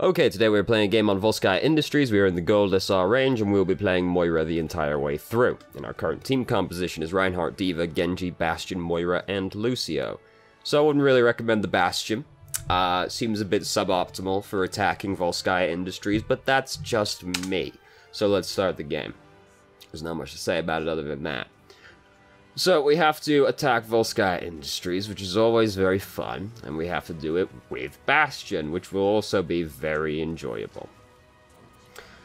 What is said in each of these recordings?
Okay, today we're playing a game on Volsky Industries. We are in the Gold SR range, and we'll be playing Moira the entire way through. And our current team composition is Reinhardt, D.Va, Genji, Bastion, Moira, and Lucio. So I wouldn't really recommend the Bastion. Seems a bit suboptimal for attacking Volsky Industries, but that's just me. So let's start the game. There's not much to say about it other than that. So we have to attack Volsky Industries, which is always very fun, and we have to do it with Bastion, which will also be very enjoyable.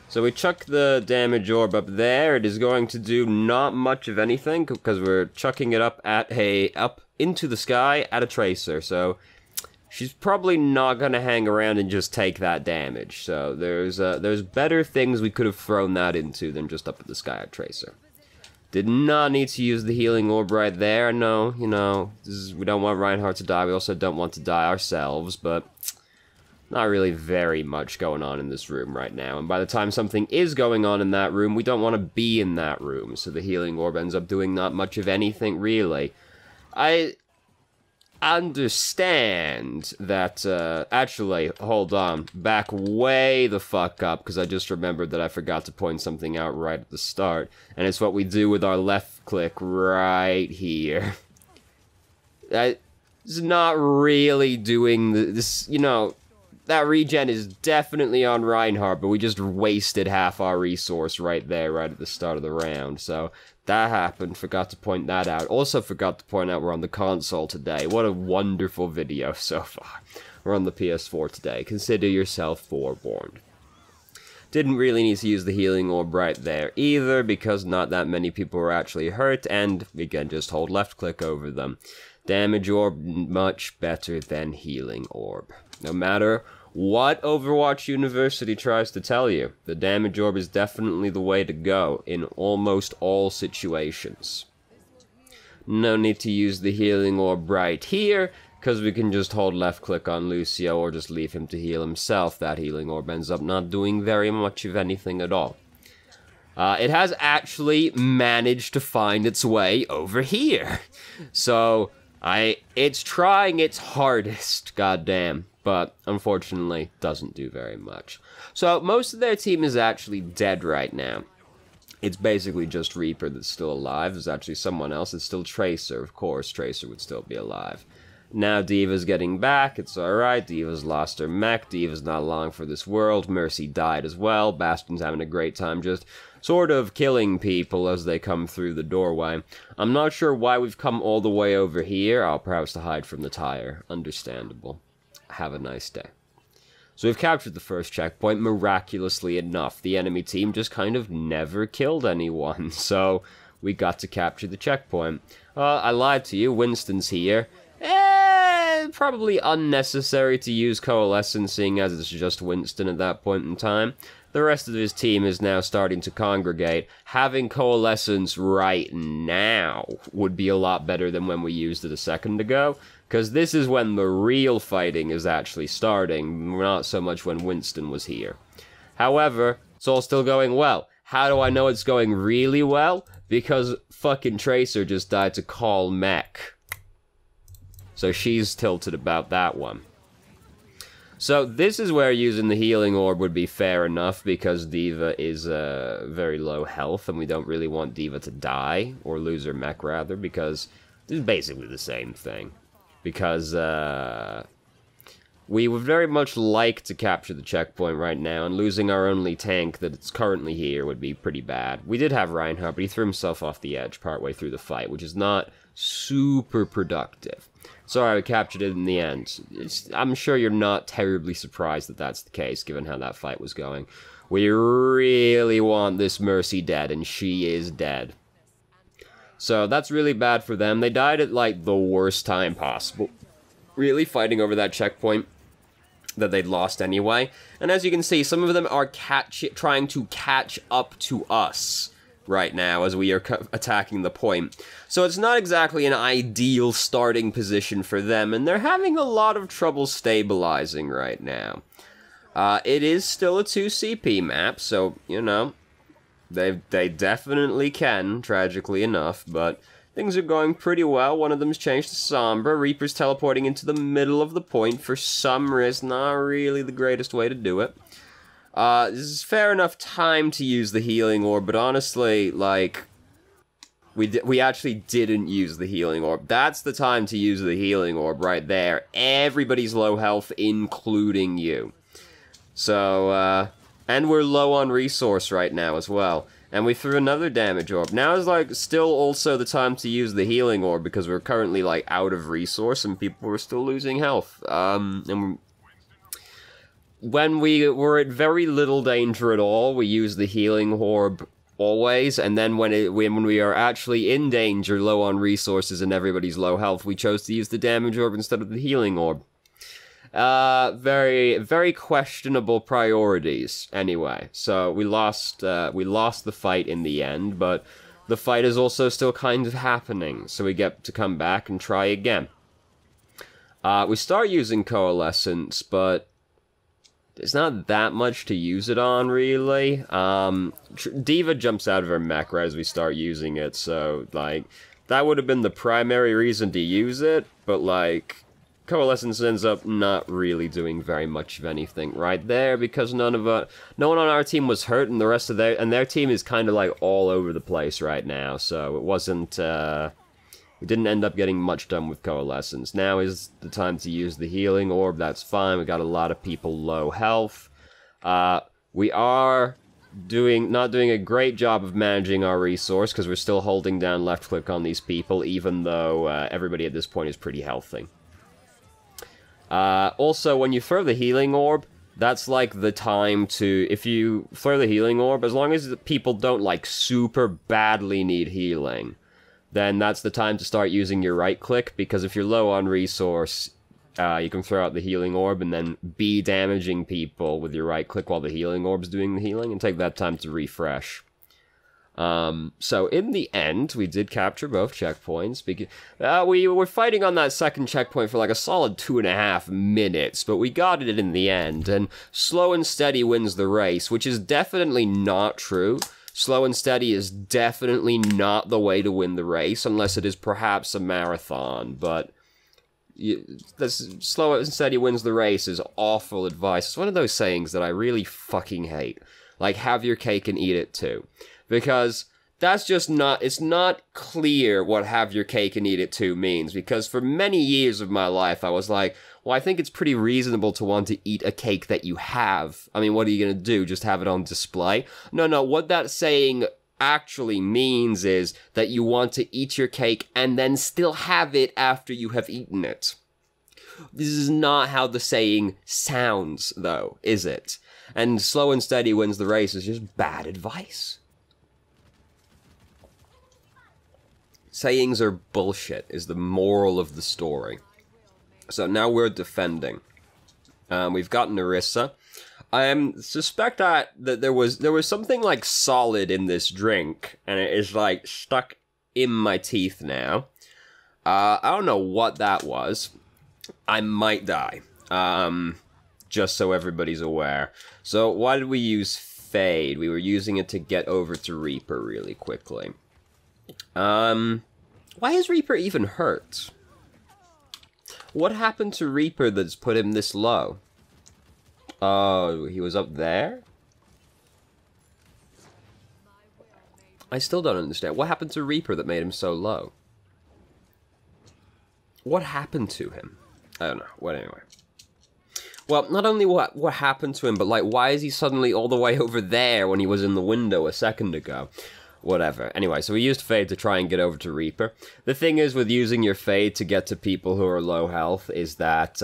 So we chuck the damage orb up there. It is going to do not much of anything, because we're chucking it up into the sky at a tracer, so she's probably not going to hang around and just take that damage. So there's better things we could have thrown that into than just up at the sky at tracer. Did not need to use the healing orb right there. No, you know, we don't want Reinhardt to die. We also don't want to die ourselves, but not really very much going on in this room right now. And by the time something is going on in that room, we don't want to be in that room. So the healing orb ends up doing not much of anything, really. I understand that, actually, hold on, back way the fuck up, because I just remembered that I forgot to point something out right at the start, and it's what we do with our left click right here. It's not really doing this, you know, that regen is definitely on Reinhardt, but we just wasted half our resource right there, right at the start of the round, so that happened, forgot to point that out. Also forgot to point out we're on the console today. What a wonderful video so far. We're on the PS4 today. Consider yourself forewarned. Didn't really need to use the healing orb right there either, because not that many people were actually hurt, and again, just hold left click over them. Damage orb, much better than healing orb. No matter what Overwatch University tries to tell you, the damage orb is definitely the way to go in almost all situations. No need to use the healing orb right here, because we can just hold left click on Lucio or just leave him to heal himself. That healing orb ends up not doing very much of anything at all. It has actually managed to find its way over here. So, it's trying its hardest, goddamn. But, unfortunately, doesn't do very much. So, most of their team is actually dead right now. It's basically just Reaper that's still alive. There's actually someone else. It's still Tracer, of course. Tracer would still be alive. Now D.Va's getting back. It's alright. D.Va's lost her mech. D.Va's not long for this world. Mercy died as well. Bastion's having a great time just sort of killing people as they come through the doorway. I'm not sure why we've come all the way over here. Oh, perhaps to hide from the tire. Understandable. Have a nice day. So we've captured the first checkpoint, miraculously enough. The enemy team just kind of never killed anyone, so we got to capture the checkpoint. I lied to you, Winston's here. Probably unnecessary to use Coalescence, seeing as it's just Winston at that point in time. The rest of his team is now starting to congregate. Having Coalescence right now would be a lot better than when we used it a second ago, because this is when the real fighting is actually starting, not so much when Winston was here. However, it's all still going well. How do I know it's going really well? Because fucking Tracer just died to call mech. So she's tilted about that one. So this is where using the healing orb would be fair enough, because D.Va is very low health, and we don't really want D.Va to die, or lose her mech rather, because it's basically the same thing. Because we would very much like to capture the checkpoint right now, and losing our only tank that's currently here would be pretty bad. We did have Reinhardt, but he threw himself off the edge partway through the fight, which is not super productive. Sorry, we captured it in the end. I'm sure you're not terribly surprised that that's the case, given how that fight was going. We really want this Mercy dead, and she is dead. So that's really bad for them. They died at, like, the worst time possible. Really fighting over that checkpoint that they'd lost anyway. And as you can see, some of them are trying to catch up to us right now as we are attacking the point. So it's not exactly an ideal starting position for them, and they're having a lot of trouble stabilizing right now. It is still a 2 CP map, so, you know, they definitely can, tragically enough, but things are going pretty well. One of them's changed to Sombra. Reaper's teleporting into the middle of the point for some reason. Not really the greatest way to do it. This is fair enough time to use the healing orb, but honestly, like, we actually didn't use the healing orb. That's the time to use the healing orb right there. Everybody's low health, including you. So, and we're low on resource right now as well. And we threw another damage orb. Now is, like, still also the time to use the healing orb because we're currently, like, out of resource and people are still losing health. And when we were at very little danger at all, we use the healing orb always, and then when we are actually in danger, low on resources and everybody's low health, we chose to use the damage orb instead of the healing orb. Very, very questionable priorities, anyway. So we lost the fight in the end, but the fight is also still kind of happening, so we get to come back and try again. We start using Coalescence, but there's not that much to use it on, really. Diva jumps out of her mech right as we start using it, so, like, that would have been the primary reason to use it, but, like, Coalescence ends up not really doing very much of anything right there, because no one on our team was hurt, and the rest of their team is kind of, like, all over the place right now, so it wasn't, we didn't end up getting much done with Coalescence. Now is the time to use the healing orb, that's fine. We got a lot of people low health. We are not doing a great job of managing our resource, because we're still holding down left click on these people, even though everybody at this point is pretty healthy. Also, when you throw the healing orb, that's like the time to, if you throw the healing orb, as long as the people don't like super badly need healing, then that's the time to start using your right-click, because if you're low on resource, you can throw out the healing orb and then be damaging people with your right-click while the healing orb's doing the healing, and take that time to refresh. So in the end, we did capture both checkpoints. We were fighting on that second checkpoint for like a solid 2.5 minutes, but we got it in the end, and slow and steady wins the race, which is definitely not true. Slow and steady is definitely not the way to win the race, unless it is perhaps a marathon, but slow and steady wins the race is awful advice. It's one of those sayings that I really fucking hate. Like, have your cake and eat it too. Because that's just not, it's not clear what have your cake and eat it too means, because for many years of my life I was like, well, I think it's pretty reasonable to want to eat a cake that you have. I mean, what are you going to do? Just have it on display? No, what that saying actually means is that you want to eat your cake and then still have it after you have eaten it. This is not how the saying sounds, though, is it? And slow and steady wins the race is just bad advice. Sayings are bullshit, is the moral of the story. So now we're defending. We've got Narissa. I suspect that there was something like solid in this drink, and it is like stuck in my teeth now. I don't know what that was. I might die. Just so everybody's aware. So why did we use Fade? We were using it to get over to Reaper really quickly. Why is Reaper even hurt? What happened to Reaper that's put him this low? Oh, he was up there? I still don't understand. What happened to Reaper that made him so low? What happened to him? I don't know. What anyway? Well, not only what happened to him, but like, why is he suddenly all the way over there when he was in the window a second ago? Whatever. Anyway, so we used Fade to try and get over to Reaper. The thing is with using your Fade to get to people who are low health is that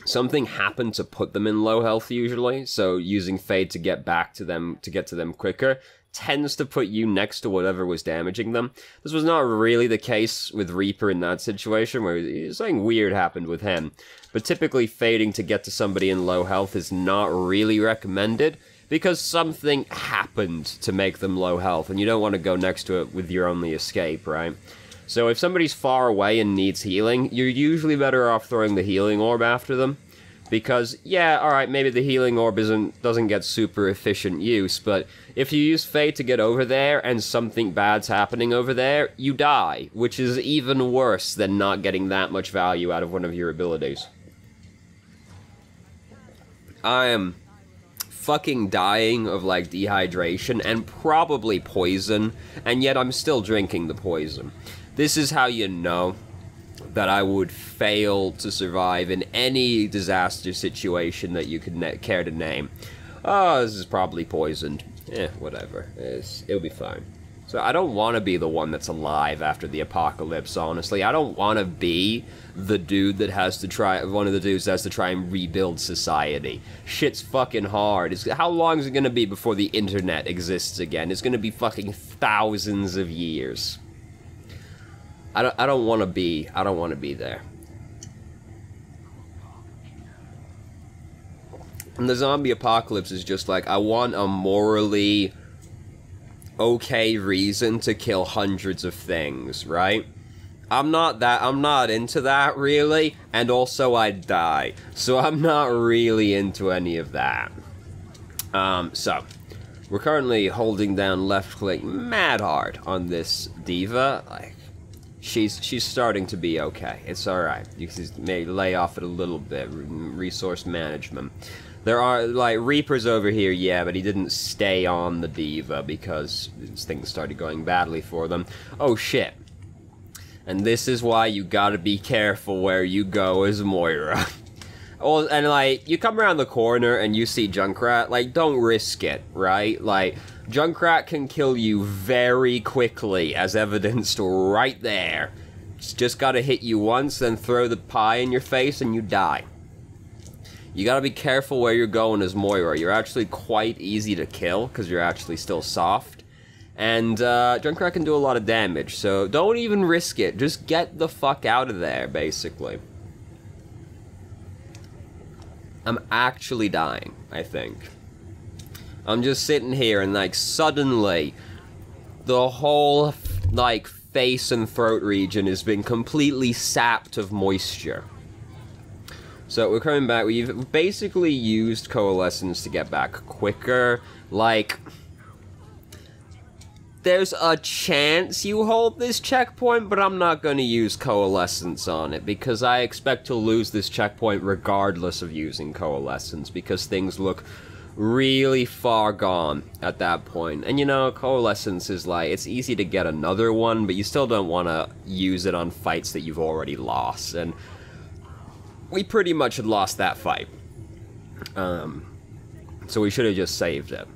something happened to put them in low health usually, so using Fade to get back to them, to get to them quicker, tends to put you next to whatever was damaging them. This was not really the case with Reaper in that situation, where something weird happened with him. But typically fading to get to somebody in low health is not really recommended, because something happened to make them low health, and you don't want to go next to it with your only escape, right? So if somebody's far away and needs healing, you're usually better off throwing the healing orb after them, Because, yeah, alright, maybe the healing orb doesn't get super efficient use, but if you use Fate to get over there and something bad's happening over there, you die, which is even worse than not getting that much value out of one of your abilities. I am fucking dying of, like, dehydration and probably poison, and yet I'm still drinking the poison. This is how you know that I would fail to survive in any disaster situation that you could care to name. Oh, this is probably poisoned. Whatever. It'll be fine. So I don't want to be the one that's alive after the apocalypse, honestly. I don't want to be the dude that has to try, one of the dudes that has to try and rebuild society. Shit's fucking hard. How long is it gonna be before the internet exists again? It's gonna be fucking thousands of years. I don't want to be there. And the zombie apocalypse is just like, I want a morally okay reason to kill hundreds of things, right? I'm not into that, really, and also I'd die, so I'm not really into any of that. So, we're currently holding down left click mad hard on this diva, like, she's starting to be okay. It's alright. You may lay off it a little bit. Resource management. There are, like, Reapers over here, yeah, but he didn't stay on the diva because things started going badly for them. Oh, shit. And this is why you gotta be careful where you go as Moira. Oh, and, like, you come around the corner and you see Junkrat, like, don't risk it, right? Like, Junkrat can kill you very quickly, as evidenced right there. It's just gotta hit you once, then throw the pie in your face, and you die. You gotta be careful where you're going as Moira. You're actually quite easy to kill, because you're actually still soft. And, Junkrat can do a lot of damage, so don't even risk it. Just get the fuck out of there, basically. I'm actually dying, I think. I'm just sitting here and, like, suddenly the whole, like, face and throat region has been completely sapped of moisture. So we're coming back. We've basically used Coalescence to get back quicker. Like, there's a chance you hold this checkpoint, but I'm not going to use Coalescence on it, because I expect to lose this checkpoint regardless of using Coalescence, because things look really far gone at that point. And you know, Coalescence is like, it's easy to get another one, but you still don't want to use it on fights that you've already lost, and we pretty much had lost that fight. So we should have just saved it.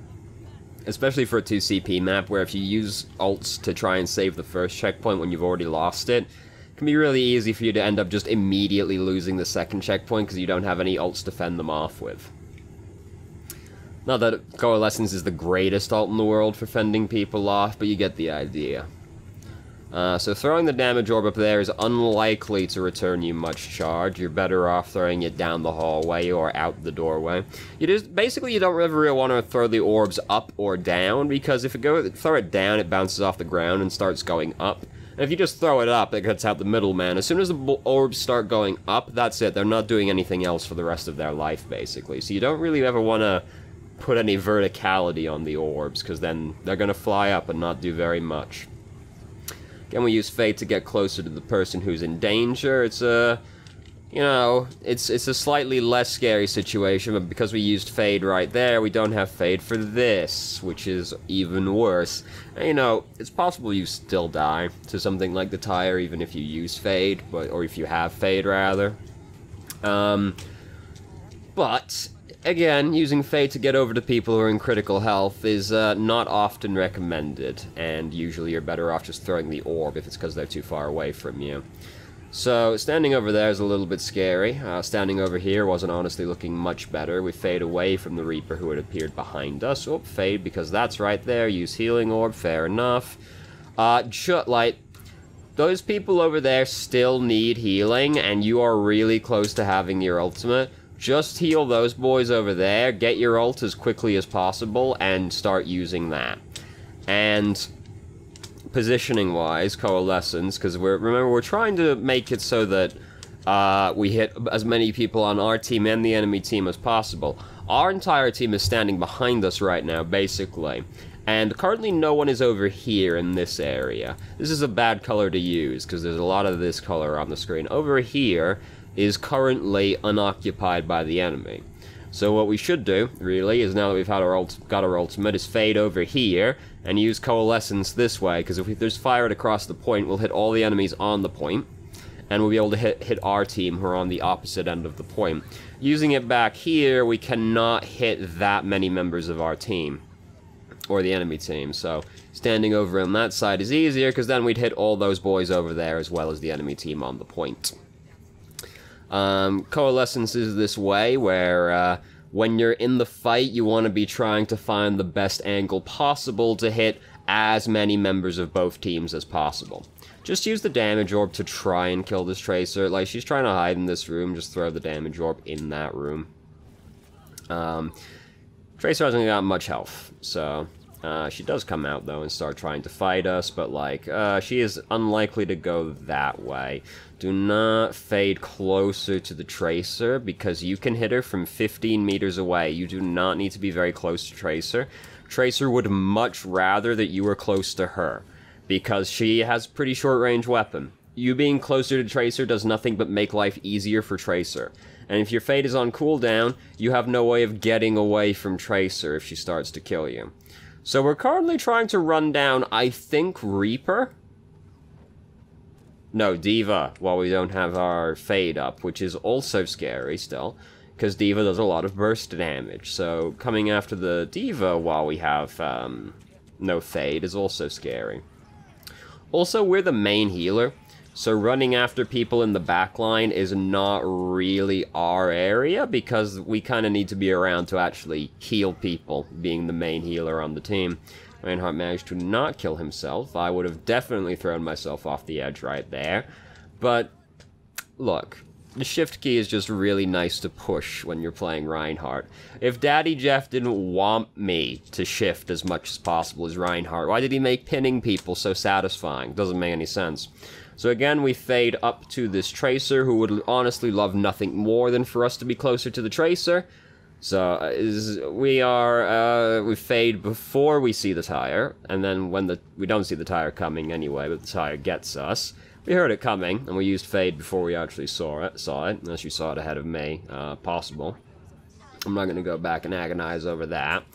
Especially for a 2CP map, where if you use ults to try and save the first checkpoint when you've already lost it, it can be really easy for you to end up just immediately losing the second checkpoint because you don't have any ults to fend them off with. Not that Coalescence is the greatest ult in the world for fending people off, but you get the idea. So throwing the damage orb up there is unlikely to return you much charge. You're better off throwing it down the hallway or out the doorway. Basically, you don't ever really want to throw the orbs up or down, because if you throw it down, it bounces off the ground and starts going up. And if you just throw it up, it cuts out the middleman. As soon as the orbs start going up, that's it. They're not doing anything else for the rest of their life, basically. So you don't really ever want to put any verticality on the orbs, because then they're going to fly up and not do very much. Again, we use Fate to get closer to the person who's in danger. It's a, you know, it's a slightly less scary situation, but because we used Fade right there, we don't have Fade for this, which is even worse. And, you know, it's possible you still die to something like the tire, even if you use Fade, or if you have Fade, rather. But again, using Fate to get over to people who are in critical health is not often recommended, and usually you're better off just throwing the orb if it's because they're too far away from you. So, standing over there is a little bit scary. Standing over here wasn't honestly looking much better. We fade away from the Reaper who had appeared behind us. Oh, fade because that's right there. Use healing orb, fair enough. Like, those people over there still need healing, and you are really close to having your ultimate. Just heal those boys over there, get your ult as quickly as possible, and start using that. And positioning-wise, Coalescence, because remember, we're trying to make it so that we hit as many people on our team and the enemy team as possible. Our entire team is standing behind us right now, basically. And currently no one is over here in this area. This is a bad color to use, because there's a lot of this color on the screen. Over here is currently unoccupied by the enemy. So what we should do, really, is now that we've had got our ultimate, is fade over here, and use coalescence this way, because if there's fire across the point, we'll hit all the enemies on the point, and we'll be able to hit our team who are on the opposite end of the point. Using it back here, we cannot hit that many members of our team, or the enemy team, so standing over on that side is easier, because then we'd hit all those boys over there as well as the enemy team on the point. Coalescence is this way, where when you're in the fight, you want to be trying to find the best angle possible to hit as many members of both teams as possible. Just use the damage orb to try and kill this Tracer. Like, she's trying to hide in this room, just throw the damage orb in that room. Tracer hasn't got much health, so she does come out, though, and start trying to fight us, but, like, she is unlikely to go that way. Do not fade closer to the Tracer, because you can hit her from 15 meters away. You do not need to be very close to Tracer. Tracer would much rather that you were close to her, because she has a pretty short-range weapon. You being closer to Tracer does nothing but make life easier for Tracer. And if your fade is on cooldown, you have no way of getting away from Tracer if she starts to kill you. So we're currently trying to run down, I think, Reaper? No, D.Va, while we don't have our fade up, which is also scary still, because D.Va does a lot of burst damage. So coming after the D.Va while we have no fade is also scary. Also, we're the main healer, so running after people in the backline is not really our area, because we kind of need to be around to actually heal people, being the main healer on the team. Reinhardt managed to not kill himself. I would have definitely thrown myself off the edge right there. But, look, the shift key is just really nice to push when you're playing Reinhardt. If Daddy Jeff didn't want me to shift as much as possible as Reinhardt, why did he make pinning people so satisfying? Doesn't make any sense. So again, we fade up to this Tracer, who would honestly love nothing more than for us to be closer to the Tracer. So, we fade before we see the tire, and then when we don't see the tire coming anyway, but the tire gets us. We heard it coming, and we used fade before we actually saw it, unless you saw it ahead of me, possible. I'm not going to go back and agonize over that.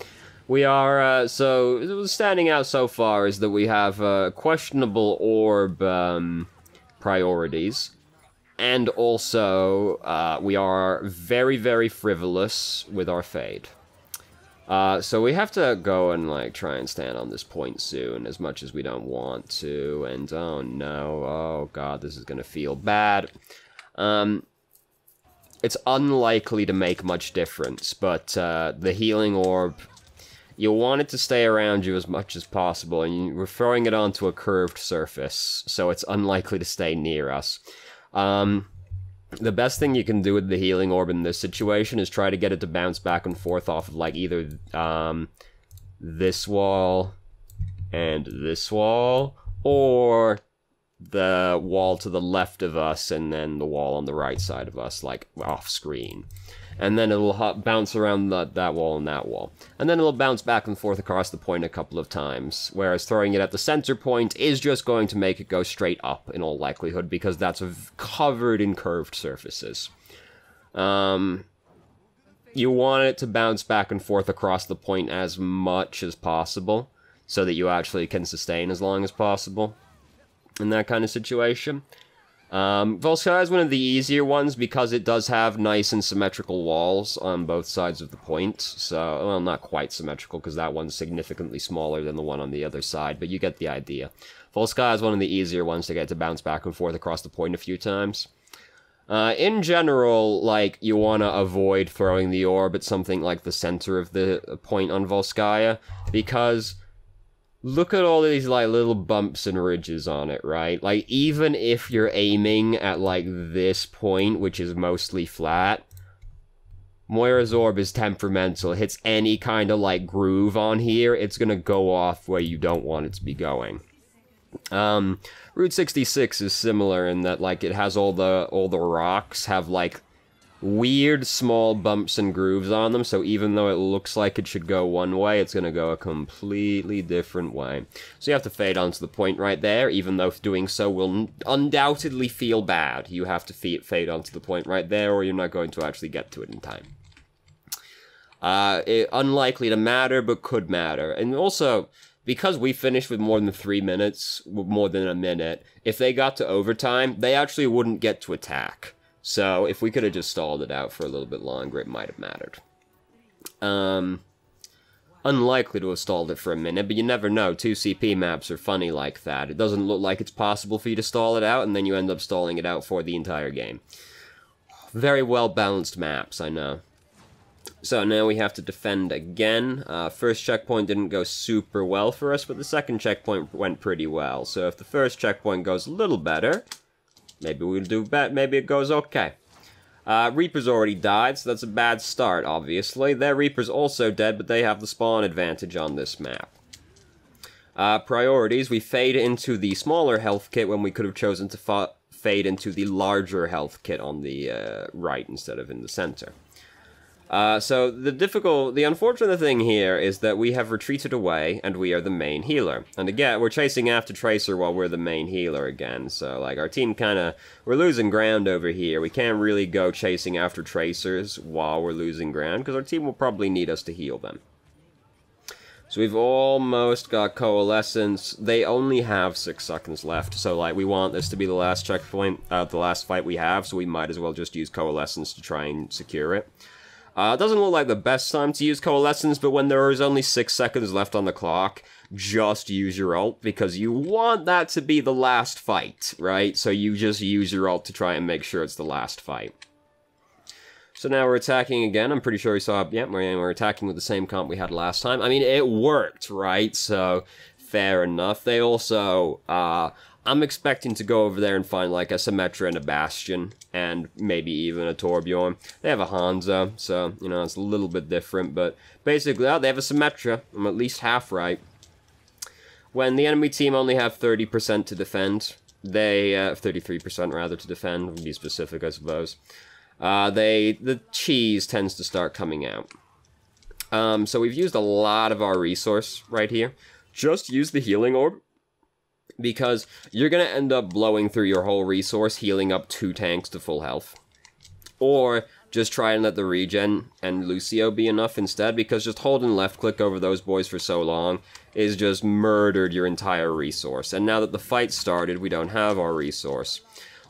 We are, so, standing out so far is that we have, questionable orb, priorities. And also, we are very, very frivolous with our fade. So we have to go and, like, try and stand on this point soon, as much as we don't want to. And, oh no, oh god, this is gonna feel bad. It's unlikely to make much difference, but, the healing orb, you want it to stay around you as much as possible, and we're throwing it onto a curved surface, so it's unlikely to stay near us. The best thing you can do with the healing orb in this situation is try to get it to bounce back and forth off of, like, either, this wall and this wall, or the wall to the left of us and then the wall on the right side of us, like, off screen. And then it'll bounce around that wall and that wall. And then it'll bounce back and forth across the point a couple of times, whereas throwing it at the center point is just going to make it go straight up, in all likelihood, because that's covered in curved surfaces. You want it to bounce back and forth across the point as much as possible, so that you actually can sustain as long as possible in that kind of situation. Volskaya is one of the easier ones because it does have nice and symmetrical walls on both sides of the point. So, well, not quite symmetrical because that one's significantly smaller than the one on the other side, but you get the idea. Volskaya is one of the easier ones to get to bounce back and forth across the point a few times. In general, like, you want to avoid throwing the orb at something like the center of the point on Volskaya, because look at all these, like, little bumps and ridges on it, right? Like, even if you're aiming at, like, this point, which is mostly flat, Moira's orb is temperamental. It hits any kind of, like, groove on here, it's gonna go off where you don't want it to be going. Route 66 is similar in that, like, it has all the rocks have, like, weird small bumps and grooves on them, so even though it looks like it should go one way, it's gonna go a completely different way. So you have to fade onto the point right there, even though doing so will undoubtedly feel bad. You have to fade onto the point right there, or you're not going to actually get to it in time. Unlikely to matter, but could matter. And also, because we finished with more than 3 minutes, more than a minute, if they got to overtime, they actually wouldn't get to attack. So, if we could have just stalled it out for a little bit longer, it might have mattered. Unlikely to have stalled it for a minute, but you never know. 2 CP maps are funny like that. It doesn't look like it's possible for you to stall it out, and then you end up stalling it out for the entire game. Very well-balanced maps, I know. So now we have to defend again. First checkpoint didn't go super well for us, but the second checkpoint went pretty well. So if the first checkpoint goes a little better, maybe we'll do better, maybe it goes okay. Reaper's already died, so that's a bad start, obviously. Their Reaper's also dead, but they have the spawn advantage on this map. Priorities, we fade into the smaller health kit when we could have chosen to fade into the larger health kit on the right instead of in the center. So the unfortunate thing here is that we have retreated away, and we are the main healer. And again, we're chasing after Tracer while we're the main healer again, so, like, our team we're losing ground over here. We can't really go chasing after Tracers while we're losing ground, because our team will probably need us to heal them. So we've almost got Coalescence. They only have 6 seconds left, so, like, we want this to be the last checkpoint, the last fight we have, so we might as well just use Coalescence to try and secure it. It doesn't look like the best time to use Coalescence, but when there is only 6 seconds left on the clock, just use your ult, because you want that to be the last fight, right? So you just use your ult to try and make sure it's the last fight. So now we're attacking again. I'm pretty sure we saw, yeah, we're attacking with the same comp we had last time. I mean, it worked, right? So, fair enough. They also, I'm expecting to go over there and find, like, a Symmetra and a Bastion, and maybe even a Torbjorn. They have a Hanzo, so, you know, it's a little bit different, but basically, they have a Symmetra. I'm at least half right. When the enemy team only have 30% to defend, they, 33% rather to defend, to be specific, I suppose, the cheese tends to start coming out. So we've used a lot of our resource right here. Just use the healing orb, because you're going to end up blowing through your whole resource, healing up 2 tanks to full health. Or just try and let the regen and Lucio be enough instead, because just holding left click over those boys for so long is just murdered your entire resource. And now that the fight started, we don't have our resource.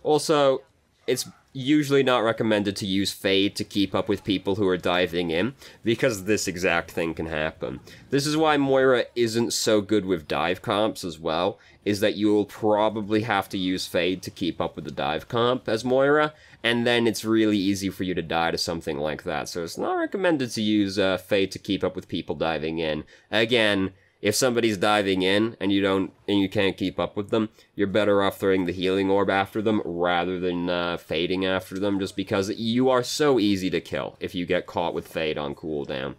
Also, it's usually not recommended to use Fade to keep up with people who are diving in, because this exact thing can happen. This is why Moira isn't so good with dive comps as well, is that you will probably have to use Fade to keep up with the dive comp as Moira, and then it's really easy for you to die to something like that. So it's not recommended to use Fade to keep up with people diving in. Again, if somebody's diving in and you can't keep up with them, you're better off throwing the healing orb after them rather than fading after them, just because you are so easy to kill if you get caught with Fade on cooldown.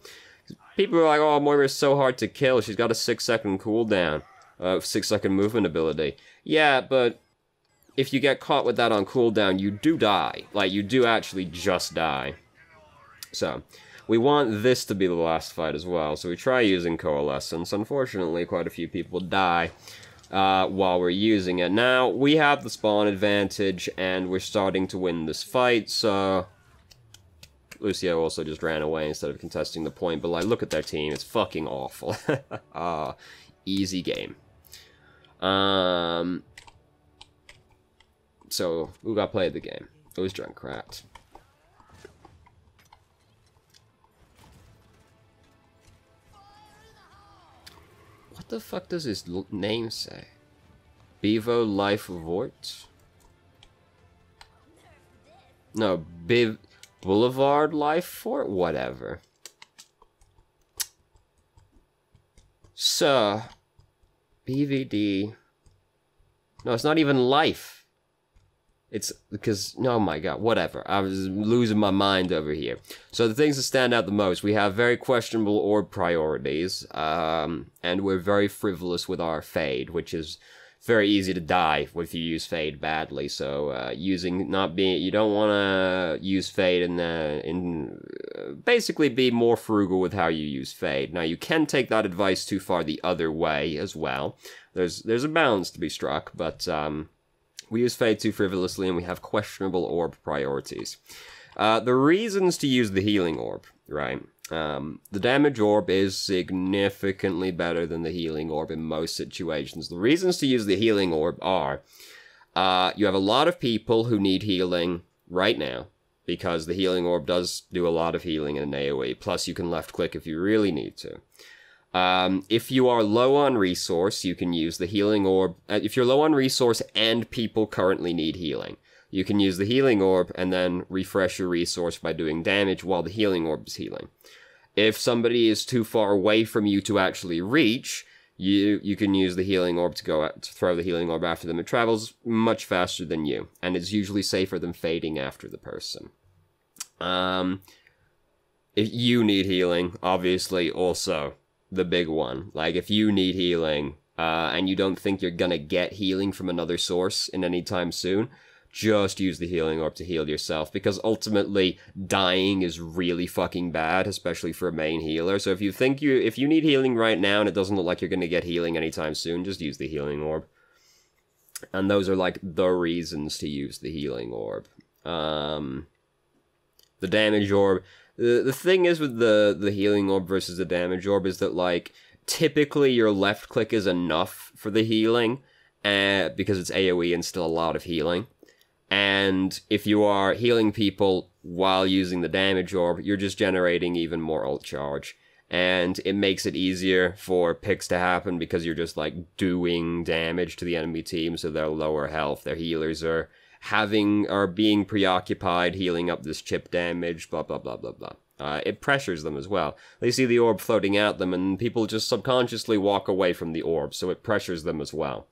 People are like, oh, Moira's so hard to kill, she's got a 6-second cooldown, 6-second movement ability. Yeah, but if you get caught with that on cooldown, you do die. Like, you do actually just die. So, we want this to be the last fight as well, so we try using Coalescence. Unfortunately, quite a few people die while we're using it. Now, we have the spawn advantage, and we're starting to win this fight, so Lucio also just ran away instead of contesting the point, but, like, look at their team. It's fucking awful. Easy game. So, who got played the game? It was Junkrat. What the fuck does his name say? Bevo Life Vort? No, Biv Boulevard Life Fort? Whatever. So, BVD. No, it's not even Life. It's because, oh my god, whatever. I was losing my mind over here. So the things that stand out the most, we have very questionable orb priorities, and we're very frivolous with our Fade, which is very easy to die if you use Fade badly. So you don't want to use Fade basically be more frugal with how you use Fade. Now you can take that advice too far the other way as well. There's a balance to be struck, but we use Fade too frivolously and we have questionable orb priorities. The reasons to use the healing orb, right? The damage orb is significantly better than the healing orb in most situations. The reasons to use the healing orb are, you have a lot of people who need healing right now, because the healing orb does do a lot of healing in an AoE, plus you can left click if you really need to. If you are low on resource, you can use the healing orb. If you're low on resource and people currently need healing, you can use the healing orb and then refresh your resource by doing damage while the healing orb is healing. If somebody is too far away from you to actually reach, you can use the healing orb to throw the healing orb after them. It travels much faster than you, and it's usually safer than fading after the person. If you need healing, obviously, also the big one. Like, if you need healing, and you don't think you're gonna get healing from another source in any time soon, just use the healing orb to heal yourself, because ultimately dying is really fucking bad, especially for a main healer. So if you need healing right now and it doesn't look like you're gonna get healing anytime soon, just use the healing orb. And those are like the reasons to use the healing orb. The damage orb, the thing is with the healing orb versus the damage orb is that, like, typically your left click is enough for the healing, because it's AoE and still a lot of healing. And if you are healing people while using the damage orb, you're just generating even more ult charge. And it makes it easier for picks to happen because you're just, like, doing damage to the enemy team, so they're lower health. Their healers are being preoccupied healing up this chip damage, blah, blah, blah, blah, blah. It pressures them as well. They see the orb floating at them, and people just subconsciously walk away from the orb, so it pressures them as well.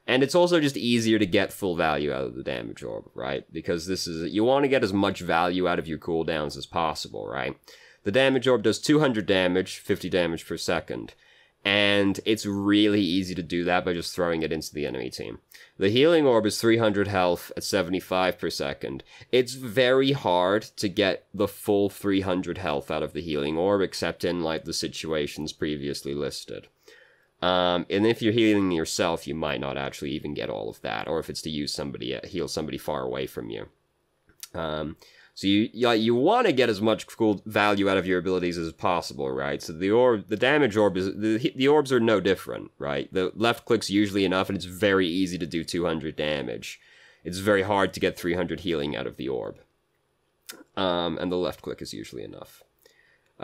And it's also just easier to get full value out of the damage orb, right? Because you want to get as much value out of your cooldowns as possible, right? The damage orb does 200 damage, 50 damage per second. And it's really easy to do that by just throwing it into the enemy team. The healing orb is 300 health at 75 per second. It's very hard to get the full 300 health out of the healing orb, except in, like, the situations previously listed. And if you're healing yourself, you might not actually even get all of that, or if it's to heal somebody far away from you. So you want to get as much cool value out of your abilities as possible, right? So the damage orb the orbs are no different, right? The left click's usually enough, and it's very easy to do 200 damage. It's very hard to get 300 healing out of the orb. And the left click is usually enough.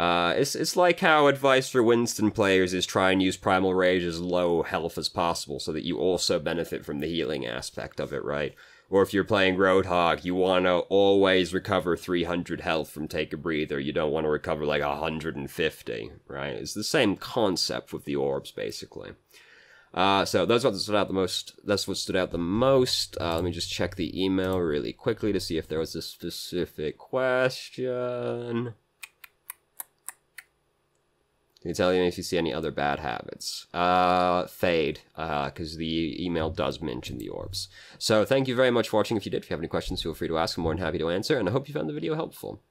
It's like how advice for Winston players is try and use Primal Rage as low health as possible so that you also benefit from the healing aspect of it, right? Or if you're playing Roadhog, you want to always recover 300 health from Take a Breather. You don't want to recover like 150, right? It's the same concept with the orbs, basically. So that's what stood out the most. Let me just check the email really quickly to see if there was a specific question. Can you tell me if you see any other bad habits? Fade, because the email does mention the orbs. So thank you very much for watching. If you did, if you have any questions, feel free to ask. I'm more than happy to answer, and I hope you found the video helpful.